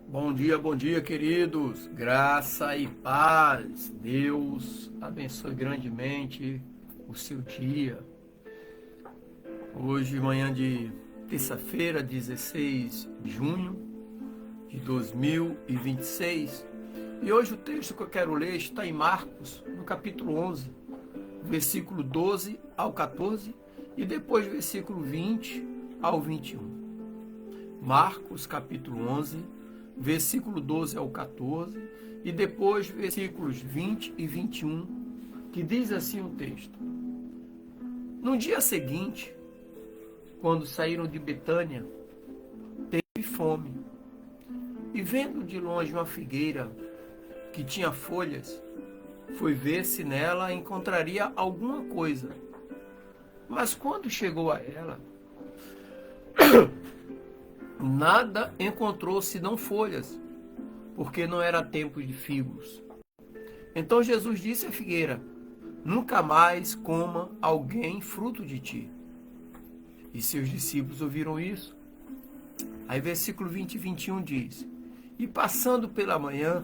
Bom dia, queridos. Graça e paz. Deus abençoe grandemente o seu dia. Hoje, manhã de terça-feira, 16 de junho de 2026. E hoje o texto que eu quero ler está em Marcos, no capítulo 11, versículo 12 ao 14 e depois versículo 20 ao 21. Marcos, capítulo 11, versículo 12 ao 14, e depois versículos 20 e 21, que diz assim o texto. No dia seguinte, quando saíram de Betânia, teve fome, e vendo de longe uma figueira que tinha folhas, foi ver se nela encontraria alguma coisa. Mas quando chegou a ela, nada encontrou senão folhas, porque não era tempo de figos. Então Jesus disse à figueira: nunca mais coma alguém fruto de ti. E seus discípulos ouviram isso. Aí versículo 20 e 21 diz: e passando pela manhã,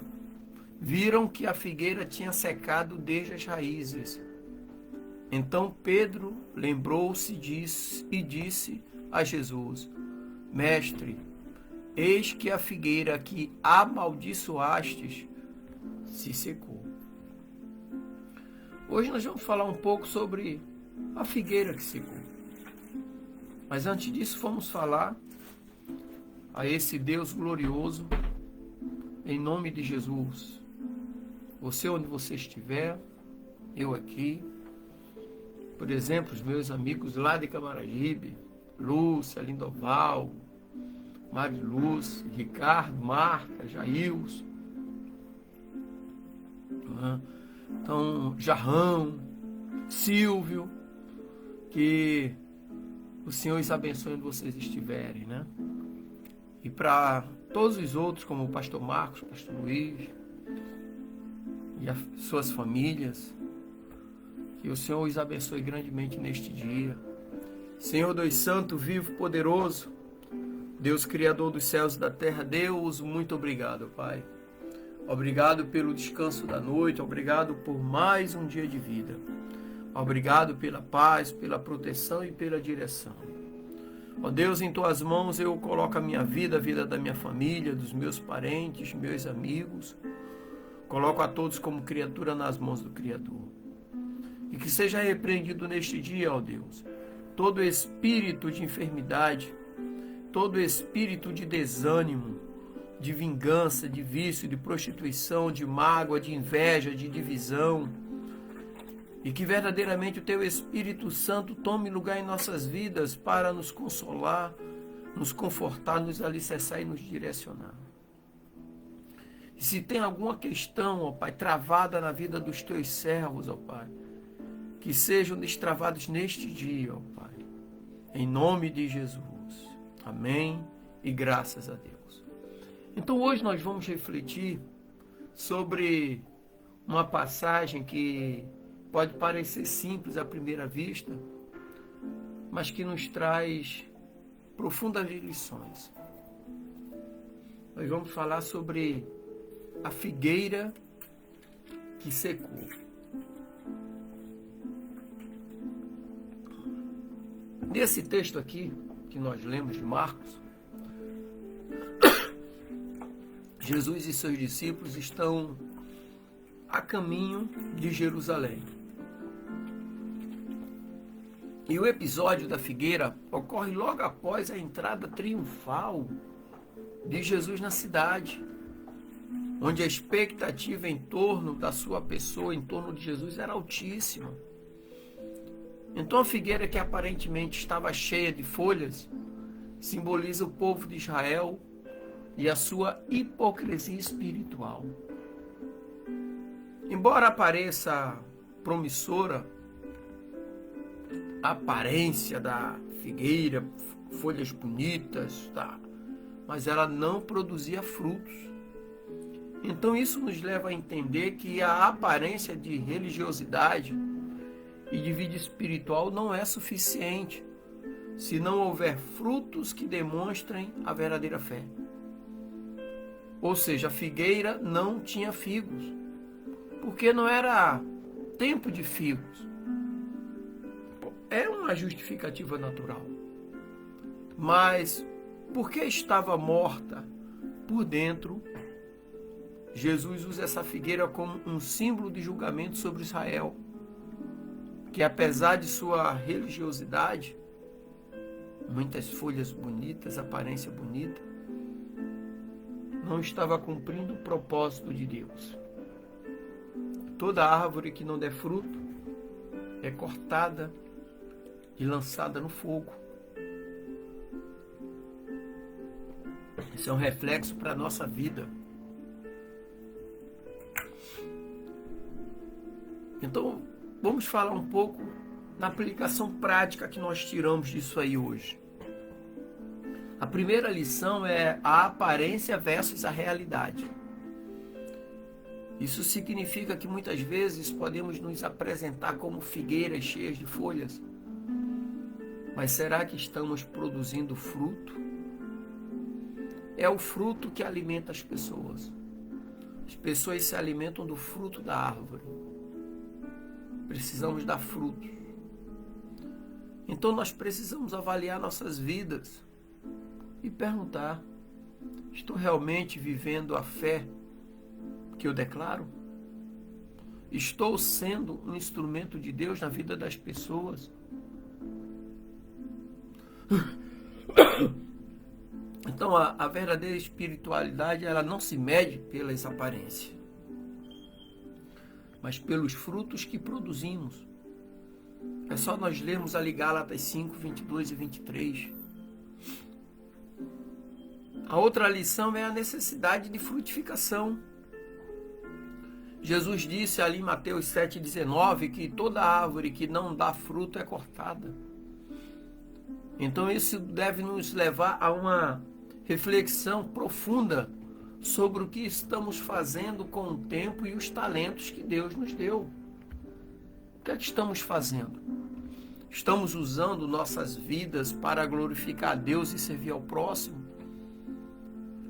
viram que a figueira tinha secado desde as raízes. Então Pedro lembrou-se disso e disse a Jesus: Mestre, eis que a figueira que amaldiçoastes se secou. Hoje nós vamos falar um pouco sobre a figueira que secou. Mas antes disso, vamos falar a esse Deus glorioso, em nome de Jesus. Você onde você estiver, eu aqui. Por exemplo, os meus amigos lá de Camaragibe, Lúcia, Lindoval, Mariluz, Ricardo, Marta, Jailson, então, Jarrão, Silvio, que o Senhor os abençoe onde vocês estiverem, né? E para todos os outros, como o pastor Marcos, o pastor Luiz, e as suas famílias, que o Senhor os abençoe grandemente neste dia. Senhor Deus Santo, vivo, poderoso, Deus Criador dos céus e da terra, Deus, muito obrigado, Pai. Obrigado pelo descanso da noite, obrigado por mais um dia de vida. Obrigado pela paz, pela proteção e pela direção. Ó Deus, em Tuas mãos eu coloco a minha vida, a vida da minha família, dos meus parentes, meus amigos. Coloco a todos como criatura nas mãos do Criador. E que seja repreendido neste dia, ó Deus, todo espírito de enfermidade, todo espírito de desânimo, de vingança, de vício, de prostituição, de mágoa, de inveja, de divisão. E que verdadeiramente o Teu Espírito Santo tome lugar em nossas vidas para nos consolar, nos confortar, nos alicerçar e nos direcionar. E se tem alguma questão, ó Pai, travada na vida dos Teus servos, ó Pai, que sejam destravados neste dia, ó Pai, em nome de Jesus. Amém e graças a Deus. Então hoje nós vamos refletir sobre uma passagem que pode parecer simples à primeira vista, mas que nos traz profundas lições. Nós vamos falar sobre a figueira que secou. Nesse texto aqui, que nós lemos de Marcos, Jesus e seus discípulos estão a caminho de Jerusalém. E o episódio da figueira ocorre logo após a entrada triunfal de Jesus na cidade, onde a expectativa em torno da sua pessoa, em torno de Jesus, era altíssima. Então a figueira, que aparentemente estava cheia de folhas, simboliza o povo de Israel e a sua hipocrisia espiritual. Embora pareça promissora a aparência da figueira, folhas bonitas, tá? Mas ela não produzia frutos. Então isso nos leva a entender que a aparência de religiosidade e de vida espiritual não é suficiente se não houver frutos que demonstrem a verdadeira fé. Ou seja, a figueira não tinha figos, porque não era tempo de figos. É uma justificativa natural. Mas, porque estava morta por dentro, Jesus usa essa figueira como um símbolo de julgamento sobre Israel, que apesar de sua religiosidade, muitas folhas bonitas, aparência bonita, não estava cumprindo o propósito de Deus. Toda árvore que não der fruto é cortada e lançada no fogo. Isso é um reflexo para a nossa vida. Então, vamos falar um pouco na aplicação prática que nós tiramos disso aí hoje. A primeira lição é a aparência versus a realidade. Isso significa que muitas vezes podemos nos apresentar como figueiras cheias de folhas. Mas será que estamos produzindo fruto? É o fruto que alimenta as pessoas. As pessoas se alimentam do fruto da árvore. Precisamos dar frutos. Então nós precisamos avaliar nossas vidas e perguntar: estou realmente vivendo a fé que eu declaro? Estou sendo um instrumento de Deus na vida das pessoas? Então a verdadeira espiritualidade, ela não se mede pelas aparências, mas pelos frutos que produzimos. É só nós lermos ali Gálatas 5, 22 e 23. A outra lição é a necessidade de frutificação. Jesus disse ali em Mateus 7,19 que toda árvore que não dá fruto é cortada. Então isso deve nos levar a uma reflexão profunda sobre o que estamos fazendo com o tempo e os talentos que Deus nos deu. O que é que estamos fazendo? Estamos usando nossas vidas para glorificar a Deus e servir ao próximo?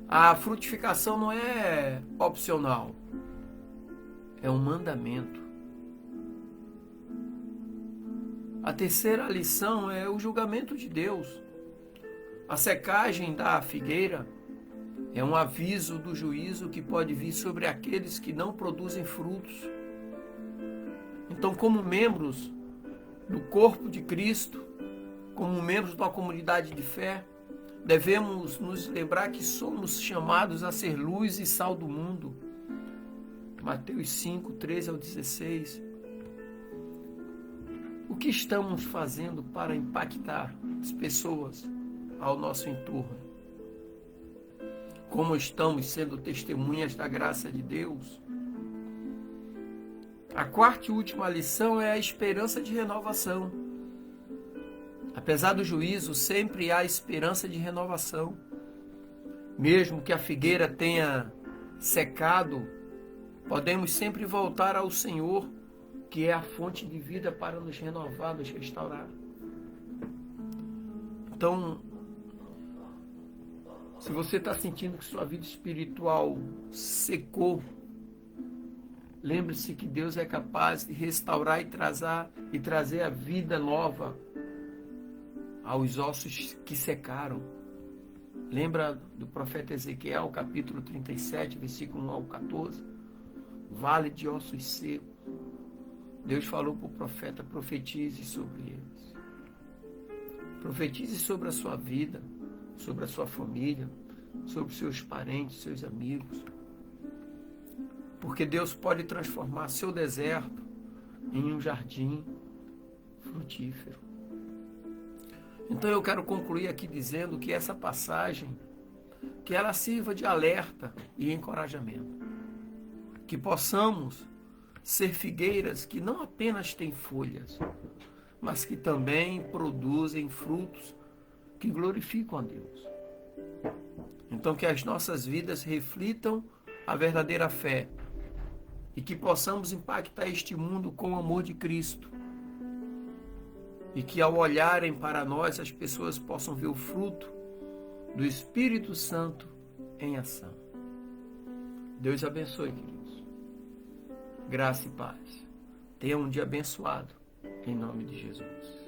A frutificação não é opcional, é um mandamento. A terceira lição é o julgamento de Deus. A secagem da figueira é um aviso do juízo que pode vir sobre aqueles que não produzem frutos. Então, como membros do corpo de Cristo, como membros de uma comunidade de fé, devemos nos lembrar que somos chamados a ser luz e sal do mundo. Mateus 5, 13 ao 16. O que estamos fazendo para impactar as pessoas ao nosso entorno? Como estamos sendo testemunhas da graça de Deus? A quarta e última lição é a esperança de renovação. Apesar do juízo, sempre há esperança de renovação. Mesmo que a figueira tenha secado, podemos sempre voltar ao Senhor, que é a fonte de vida para nos renovar, nos restaurar. Então, se você está sentindo que sua vida espiritual secou, lembre-se que Deus é capaz de restaurar e trazer a vida nova aos ossos que secaram. Lembra do profeta Ezequiel, capítulo 37, versículo 1 ao 14? Vale de ossos secos. Deus falou para o profeta: profetize sobre eles. Profetize sobre a sua vida, sobre a sua família, sobre seus parentes, seus amigos. Porque Deus pode transformar seu deserto em um jardim frutífero. Então eu quero concluir aqui dizendo que essa passagem, que ela sirva de alerta e encorajamento. Que possamos ser figueiras que não apenas têm folhas, mas que também produzem frutos que glorificam a Deus. Então que as nossas vidas reflitam a verdadeira fé e que possamos impactar este mundo com o amor de Cristo. E que ao olharem para nós, as pessoas possam ver o fruto do Espírito Santo em ação. Deus abençoe, queridos. Graça e paz. Tenha um dia abençoado, em nome de Jesus.